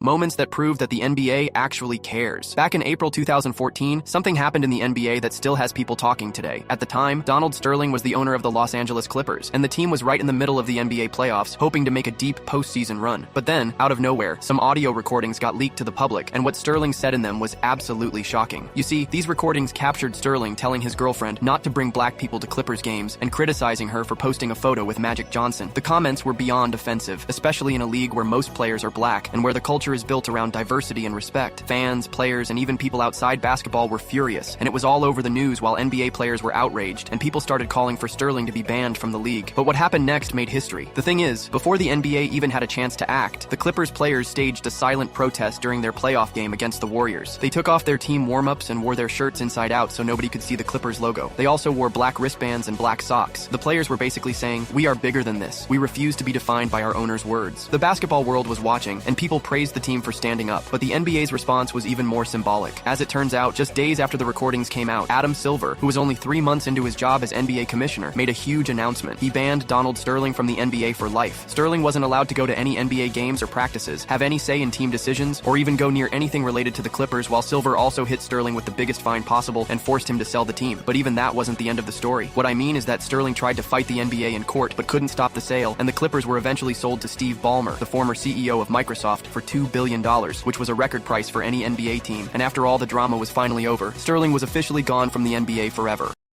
Moments that prove that the NBA actually cares. Back in April 2014, something happened in the NBA that still has people talking today. At the time, Donald Sterling was the owner of the Los Angeles Clippers, and the team was right in the middle of the NBA playoffs, hoping to make a deep postseason run. But then, out of nowhere, some audio recordings got leaked to the public, and what Sterling said in them was absolutely shocking. You see, these recordings captured Sterling telling his girlfriend not to bring black people to Clippers games and criticizing her for posting a photo with Magic Johnson. The comments were beyond offensive, especially in a league where most players are black and where the culture is built around diversity and respect. Fans, players, and even people outside basketball were furious, and it was all over the news while NBA players were outraged, and people started calling for Sterling to be banned from the league. But what happened next made history. The thing is, before the NBA even had a chance to act, the Clippers players staged a silent protest during their playoff game against the Warriors. They took off their team warm-ups and wore their shirts inside out so nobody could see the Clippers logo. They also wore black wristbands and black socks. The players were basically saying, "We are bigger than this. We refuse to be defined by our owner's words." The basketball world was watching, and people praised the team for standing up, but the NBA's response was even more symbolic. As it turns out, just days after the recordings came out, Adam Silver, who was only 3 months into his job as NBA commissioner, made a huge announcement. He banned Donald Sterling from the NBA for life. Sterling wasn't allowed to go to any NBA games or practices, have any say in team decisions, or even go near anything related to the Clippers, while Silver also hit Sterling with the biggest fine possible and forced him to sell the team. But even that wasn't the end of the story. What I mean is that Sterling tried to fight the NBA in court but couldn't stop the sale, and the Clippers were eventually sold to Steve Ballmer, the former CEO of Microsoft, for $2 billion, which was a record price for any NBA team. And after all the drama was finally over, Sterling was officially gone from the NBA forever.